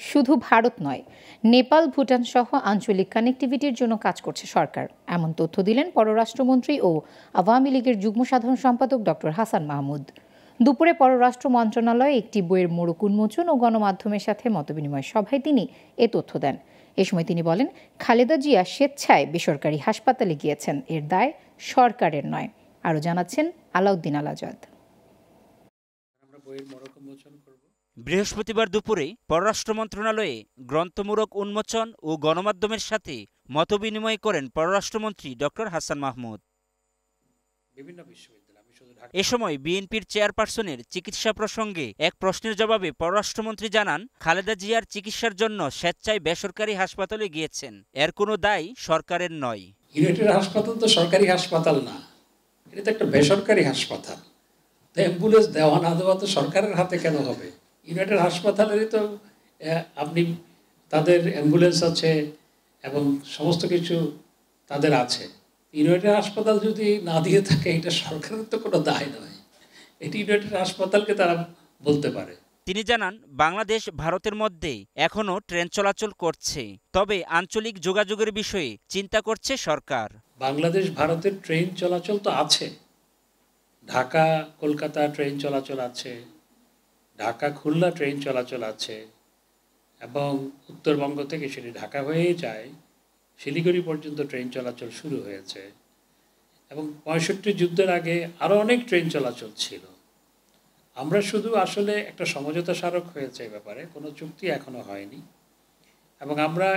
শুধু ভারত নয়, নেপাল, ভুটান সহ আঞ্চলিক কানেক্টিভিটির জন্য কাজ করছে সরকার। এমন তথ্য দিলেন পররাষ্ট্রমন্ত্রী ও আওয়ামী লীগের যুগ্ম সাধারণ সম্পাদক ডক্টর হাসান মাহমুদ। দুপুরে পররাষ্ট্র মন্ত্রণালয়ে একটি বইয়ের মোড়ক উন্মোচন ও গণমাধ্যমের সাথে মতবিনিময় সভায় তিনি এ তথ্য দেন। এ সময় তিনি বলেন, খালেদা জিয়া স্বেচ্ছায় বেসরকারি হাসপাতালে গিয়েছেন, এর দায় সরকারের নয়। আরও জানাচ্ছেন আলাউদ্দিন আল আজাদ। বৃহস্পতিবার দুপুরে পররাষ্ট্র মন্ত্রণালয়ে গ্রন্থমূলক উন্মোচন ও গণমাধ্যমের সাথে মতবিনিময় করেন পররাষ্ট্রমন্ত্রী ডক্টর হাসান মাহমুদ। এ সময় বিএনপির চেয়ারপারসনের চিকিৎসা প্রসঙ্গে এক প্রশ্নের জবাবে পররাষ্ট্রমন্ত্রী জানান, খালেদা জিয়ার চিকিৎসার জন্য স্বেচ্ছায় বেসরকারি হাসপাতালে গিয়েছেন, এর কোনো দায় সরকারের নয়। ইউনাইটেড হাসপাতাল তো সরকারি হাসপাতাল না, এটা তো একটা বেসরকারি হাসপাতাল। অ্যাম্বুলেন্স দেওয়া না দেওয়া তো সরকারের হাতে কেন হবে? ইউনাইটেড হাসপাতালেরই তো আপনি তাদের অ্যাম্বুলেন্স আছে এবং সমস্ত কিছু তাদের আছে। ইউনাইটেড হাসপাতাল যদি না দিয়ে থাকে, এটা সরকারের তো কোনো দায় নয়, এটি ইউনাইটেড হাসপাতালকে তারা বলতে পারে। তিনি জানান, বাংলাদেশ ভারতের মধ্যে এখনও ট্রেন চলাচল করছে, তবে আঞ্চলিক যোগাযোগের বিষয়ে চিন্তা করছে সরকার। বাংলাদেশ ভারতের ট্রেন চলাচল তো আছে, ঢাকা কলকাতা ট্রেন চলাচল আছে, ঢাকা খুলনা ট্রেন চলাচল আছে, এবং উত্তরবঙ্গ থেকে সেটি ঢাকা হয়েই যায়, শিলিগুড়ি পর্যন্ত ট্রেন চলাচল শুরু হয়েছে, এবং ৬৫ যুদ্ধের আগে আরও অনেক ট্রেন চলাচল ছিল। আমরা শুধু আসলে একটা সমঝোতা স্মারক হয়েছে, এ ব্যাপারে কোনো চুক্তি এখনো হয়নি, এবং আমরা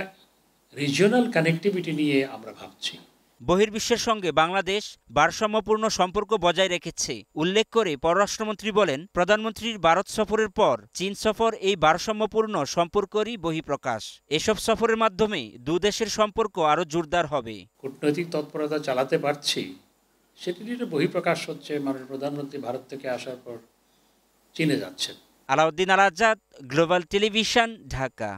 রিজিওনাল কানেক্টিভিটি নিয়ে আমরা ভাবছি। বহির্বিশ্বের সঙ্গে বাংলাদেশ ভারসাম্যপূর্ণ সম্পর্ক বজায় রেখেছে উল্লেখ করে পররাষ্ট্রমন্ত্রী বলেন, প্রধানমন্ত্রীর ভারত সফরের পর চীন সফর এই ভারসাম্যপূর্ণ সম্পর্কেরই বহিঃপ্রকাশ। এসব সফরের মাধ্যমে দুদেশের সম্পর্ক আরও জোরদার হবে। কূটনৈতিক তৎপরতা চালাতে পারছি, সেটির বহিঃপ্রকাশ হচ্ছে মাননীয় প্রধানমন্ত্রী ভারত থেকে আসার পর চীনে যাচ্ছেন। আলাউদ্দিন আল আজাদ, গ্লোবাল টেলিভিশন, ঢাকা।